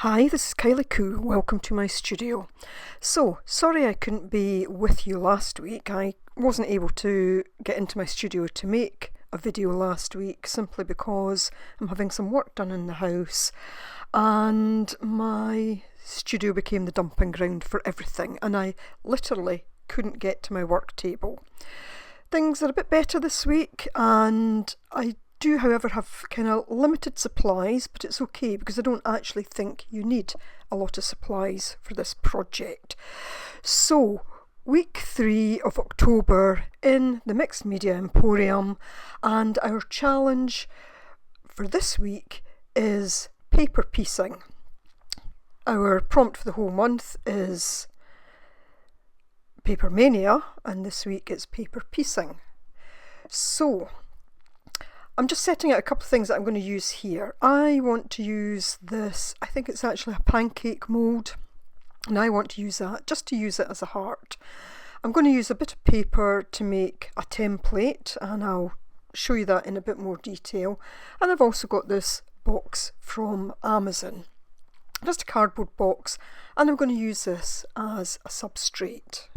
Hi, this is Kylie. Welcome to my studio. So, sorry I couldn't be with you last week. I wasn't able to get into my studio to make a video last week simply because I'm having some work done in the house and my studio became the dumping ground for everything and I literally couldn't get to my work table. Things are a bit better this week and I do however have kind of limited supplies, but it's okay because I don't actually think you need a lot of supplies for this project. So week 3 of October in the Mixed Media Emporium, and our challenge for this week is paper piecing. Our prompt for the whole month is Paper Mania, and this week it's paper piecing. So I'm just setting out a couple of things that I'm going to use here. I want to use this, I think it's actually a pancake mould, and I want to use that just to use it as a heart. I'm going to use a bit of paper to make a template, and I'll show you that in a bit more detail. And I've also got this box from Amazon, just a cardboard box, and I'm going to use this as a substrate.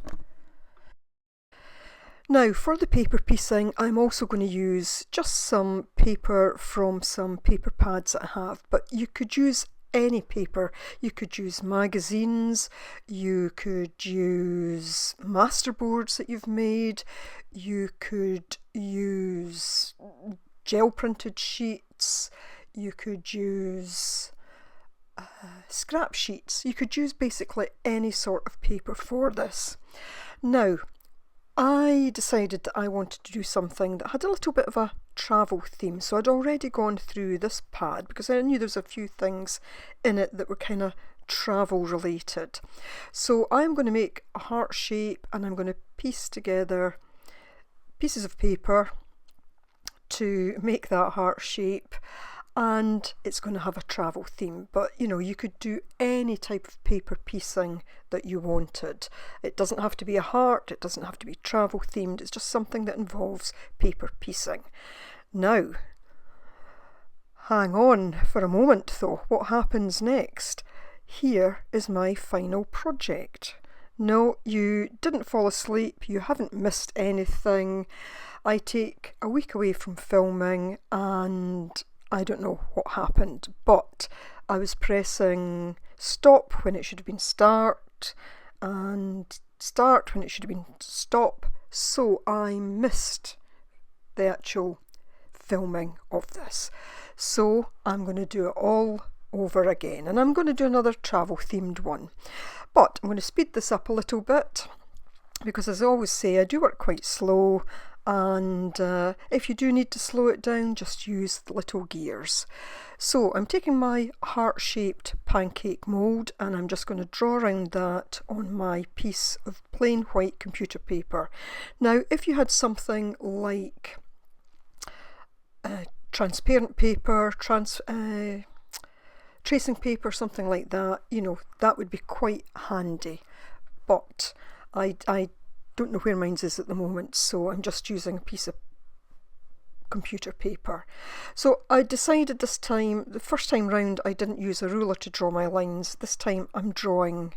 Now for the paper piecing, I'm also going to use just some paper from some paper pads that I have, but you could use any paper. You could use magazines, you could use masterboards that you've made, you could use gel printed sheets, you could use scrap sheets. You could use basically any sort of paper for this. Now, I decided that I wanted to do something that had a little bit of a travel theme. So I'd already gone through this pad because I knew there was a few things in it that were kind of travel related. So I'm going to make a heart shape and I'm going to piece together pieces of paper to make that heart shape, and it's going to have a travel theme. But you know, you could do any type of paper piecing that you wanted. It doesn't have to be a heart, it doesn't have to be travel themed, it's just something that involves paper piecing. Now, hang on for a moment though, what happens next? Here is my final project. No, you didn't fall asleep, you haven't missed anything. I take a week away from filming and I don't know what happened, but I was pressing stop when it should have been start and start when it should have been stop, so I missed the actual filming of this. So I'm going to do it all over again, and I'm going to do another travel themed one, but I'm going to speed this up a little bit because, as I always say, I do work quite slow. And if you do need to slow it down, just use the little gears. So I'm taking my heart-shaped pancake mould and I'm just going to draw around that on my piece of plain white computer paper. Now, if you had something like transparent paper, tracing paper, something like that, you know, that would be quite handy. But I don't know where mine is at the moment, so I'm just using a piece of computer paper. So I decided this time, the first time round I didn't use a ruler to draw my lines. This time I'm drawing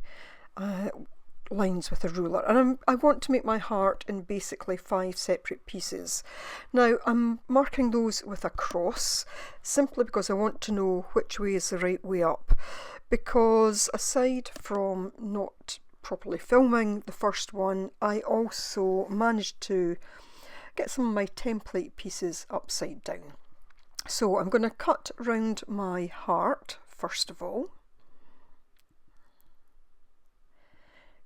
lines with a ruler, and I want to make my heart in basically 5 separate pieces. Now I'm marking those with a cross simply because I want to know which way is the right way up, because aside from not properly filming the first one, I also managed to get some of my template pieces upside down. So I'm going to cut round my heart first of all.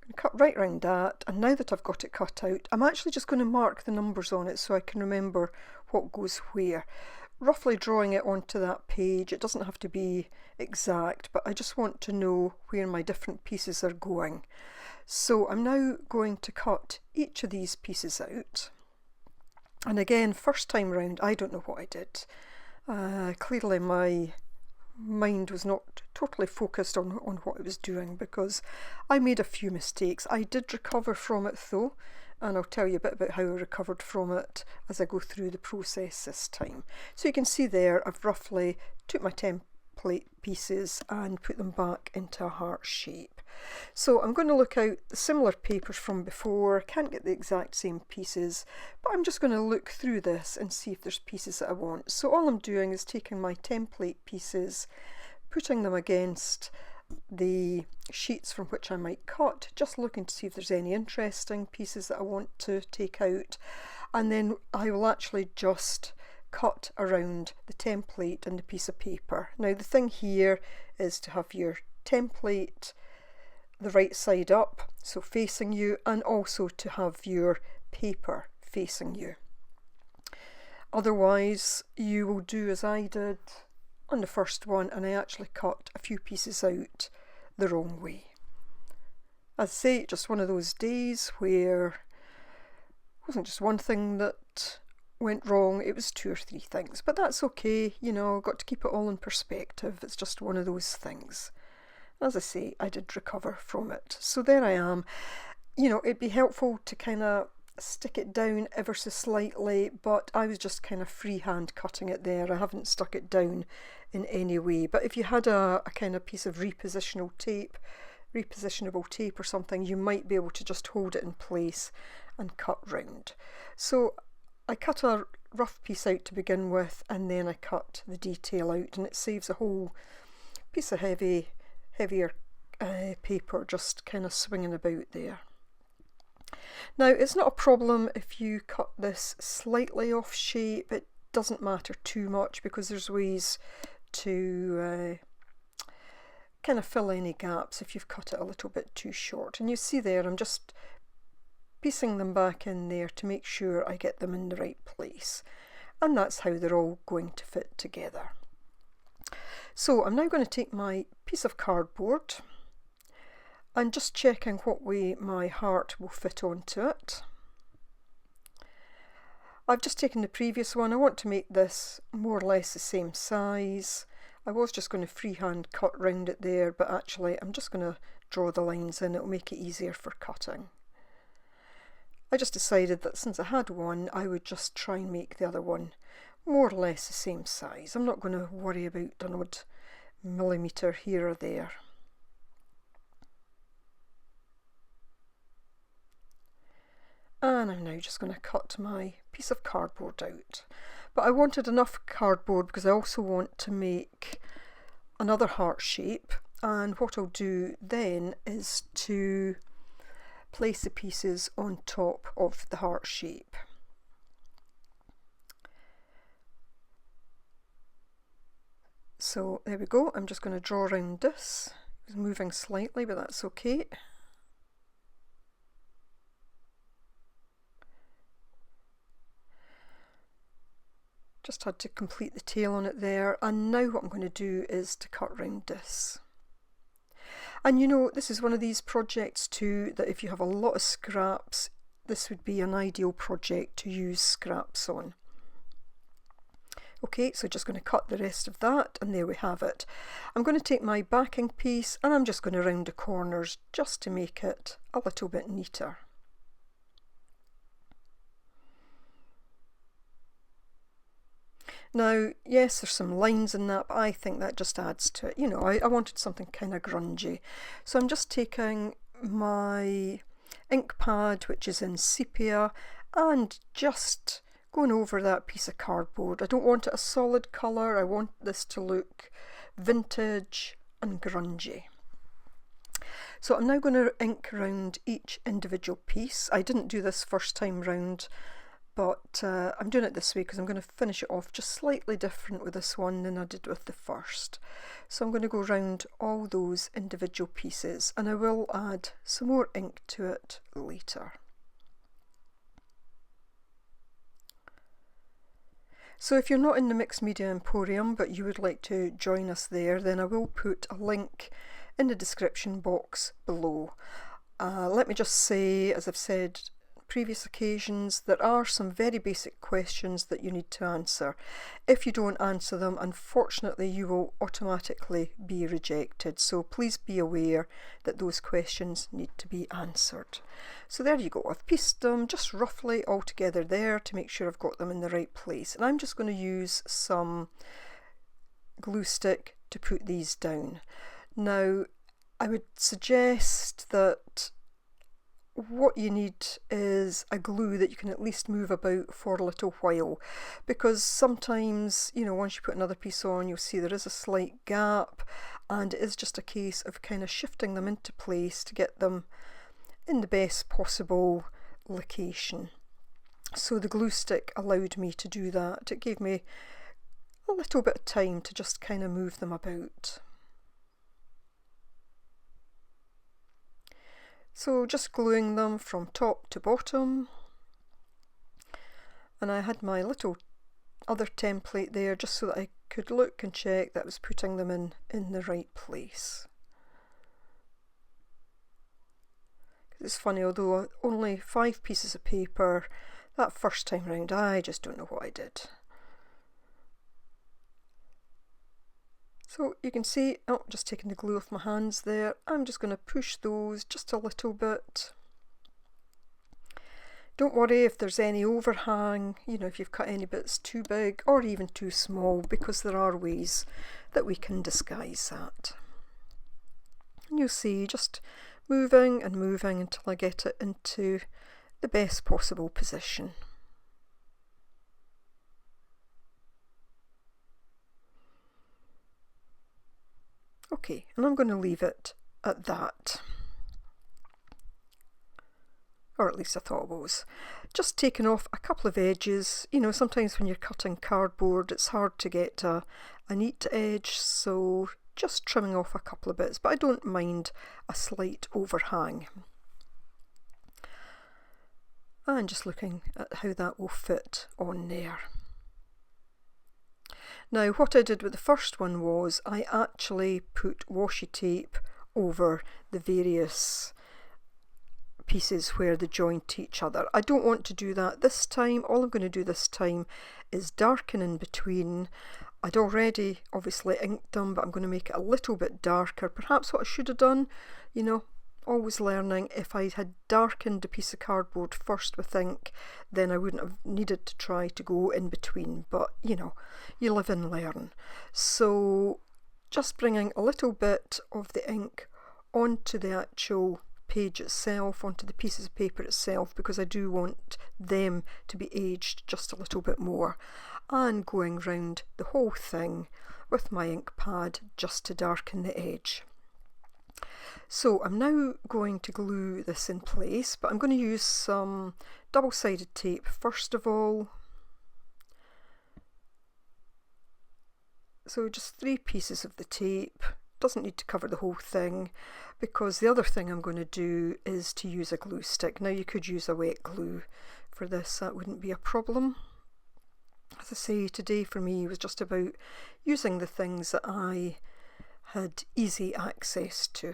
I'm going to cut right round that, and now that I've got it cut out, I'm actually just going to mark the numbers on it so I can remember what goes where. Roughly drawing it onto that page. It doesn't have to be exact, but I just want to know where my different pieces are going. So I'm now going to cut each of these pieces out. And again, first time round, I don't know what I did. Clearly my mind was not totally focused on what I was doing because I made a few mistakes. I did recover from it though, and I'll tell you a bit about how I recovered from it as I go through the process this time. So you can see there I've roughly took my template template pieces and put them back into a heart shape. So I'm going to look out the similar papers from before. Can't get the exact same pieces, but I'm just going to look through this and see if there's pieces that I want. So all I'm doing is taking my template pieces, putting them against the sheets from which I might cut, just looking to see if there's any interesting pieces that I want to take out, and then I will actually just cut around the template and the piece of paper. Now the thing here is to have your template the right side up, so facing you, and also to have your paper facing you. Otherwise you will do as I did on the first one, and I actually cut a few pieces out the wrong way. As I say, just one of those days where it wasn't just one thing that went wrong, it was 2 or 3 things, but that's okay, you know, got to keep it all in perspective. It's just one of those things. As I say, I did recover from it. So there I am. You know, it'd be helpful to kind of stick it down ever so slightly, but I was just kind of freehand cutting it there. I haven't stuck it down in any way. But if you had a kind of piece of repositionable tape or something, you might be able to just hold it in place and cut round. So I cut a rough piece out to begin with, and then I cut the detail out, and it saves a whole piece of heavier paper just kind of swinging about there. Now it's not a problem if you cut this slightly off shape. It doesn't matter too much because there's ways to kind of fill any gaps if you've cut it a little bit too short. And you see there, I'm just piecing them back in there to make sure I get them in the right place, and that's how they're all going to fit together. So I'm now going to take my piece of cardboard and just checking what way my heart will fit onto it. I've just taken the previous one. I want to make this more or less the same size. I was just going to freehand cut round it there, but actually I'm just going to draw the lines in. It'll make it easier for cutting. I just decided that since I had one, I would just try and make the other one more or less the same size. I'm not going to worry about an odd millimetre here or there. And I'm now just going to cut my piece of cardboard out. But I wanted enough cardboard because I also want to make another heart shape, and what I'll do then is to place the pieces on top of the heart shape. So there we go. I'm just going to draw around this. It's moving slightly, but that's okay. Just had to complete the tail on it there, and now what I'm going to do is to cut round this. And you know, this is one of these projects too that if you have a lot of scraps, this would be an ideal project to use scraps on. Okay, so just going to cut the rest of that, and there we have it. I'm going to take my backing piece and I'm just going to round the corners just to make it a little bit neater. Now, yes, there's some lines in that, but I think that just adds to it. You know, I wanted something kind of grungy. So I'm just taking my ink pad, which is in sepia, and just going over that piece of cardboard. I don't want it a solid colour. I want this to look vintage and grungy. So I'm now going to ink around each individual piece. I didn't do this first time round, but I'm doing it this way because I'm going to finish it off just slightly different with this one than I did with the first. So I'm going to go around all those individual pieces, and I will add some more ink to it later. So if you're not in the Mixed Media Emporium but you would like to join us there, then I will put a link in the description box below. Let me just say, as I've said previous occasions, there are some very basic questions that you need to answer. If you don't answer them, unfortunately you will automatically be rejected, so please be aware that those questions need to be answered. So there you go, I've pieced them just roughly all together there to make sure I've got them in the right place, and I'm just going to use some glue stick to put these down. Now, I would suggest that what you need is a glue that you can at least move about for a little while, because sometimes, you know, once you put another piece on, you'll see there is a slight gap, and it is just a case of kind of shifting them into place to get them in the best possible location. So the glue stick allowed me to do that. It gave me a little bit of time to just kind of move them about. So just gluing them from top to bottom, and I had my little other template there just so that I could look and check that I was putting them in the right place. It's funny, although only 5 pieces of paper, that first time round I just don't know what I did. So you can see, oh, just taking the glue off my hands there, I'm just going to push those just a little bit. Don't worry if there's any overhang, you know, if you've cut any bits too big or even too small, because there are ways that we can disguise that. And you'll see, just moving and moving until I get it into the best possible position. Okay, and I'm going to leave it at that. Or at least I thought it was. Just taking off a couple of edges. You know, sometimes when you're cutting cardboard it's hard to get a neat edge, so just trimming off a couple of bits, but I don't mind a slight overhang. And just looking at how that will fit on there. Now what I did with the first one was I actually put washi tape over the various pieces where they join to each other. I don't want to do that this time. All I'm going to do this time is darken in between. I'd already obviously inked them, but I'm going to make it a little bit darker. Perhaps what I should have done, you know, always learning, if I had darkened a piece of cardboard first with ink, then I wouldn't have needed to try to go in between, but you know, you live and learn. So just bringing a little bit of the ink onto the actual page itself, onto the pieces of paper itself, because I do want them to be aged just a little bit more, and going round the whole thing with my ink pad just to darken the edge. So I'm now going to glue this in place, but I'm going to use some double-sided tape first of all. So just 3 pieces of the tape. Doesn't need to cover the whole thing, because the other thing I'm going to do is to use a glue stick. Now you could use a wet glue for this, that wouldn't be a problem. As I say, today for me was just about using the things that I had easy access to.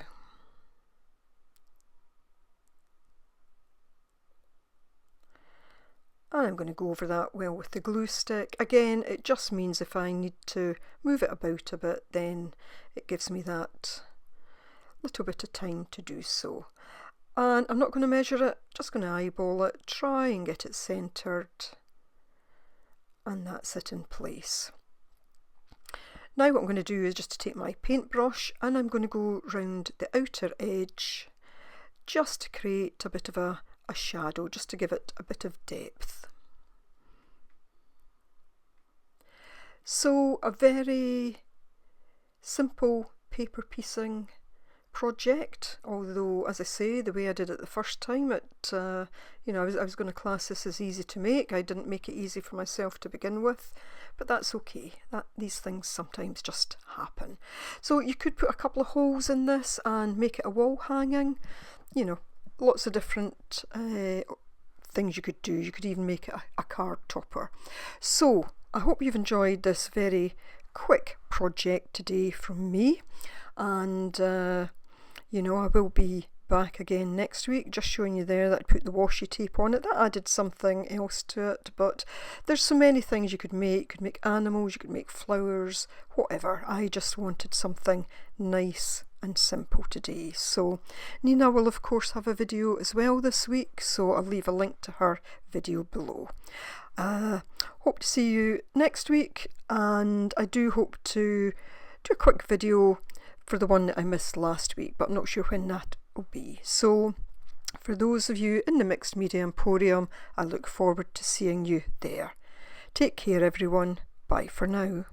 And I'm going to go over that well with the glue stick. Again, it just means if I need to move it about a bit, then it gives me that little bit of time to do so. And I'm not going to measure it, just going to eyeball it, try and get it centred, and that's it in place. Now what I'm going to do is just to take my paintbrush and I'm going to go round the outer edge just to create a bit of a shadow, just to give it a bit of depth. So a very simple paper piecing project, although as I say, the way I did it the first time, you know, I was going to class this as easy to make. I didn't make it easy for myself to begin with, but that's okay. These things sometimes just happen. So you could put a couple of holes in this and make it a wall hanging, you know, lots of different things you could do. You could even make it a card topper. So I hope you've enjoyed this very quick project today from me, and you know, I will be back again next week, just showing you there that I put the washi tape on it. That added something else to it, but there's so many things you could make. You could make animals, you could make flowers, whatever. I just wanted something nice and simple today. So Nina will of course have a video as well this week, so I'll leave a link to her video below. Hope to see you next week, and I do hope to do a quick video for the one that I missed last week, but I'm not sure when that will be. So for those of you in the Mixed Media Emporium, I look forward to seeing you there. Take care everyone. Bye for now.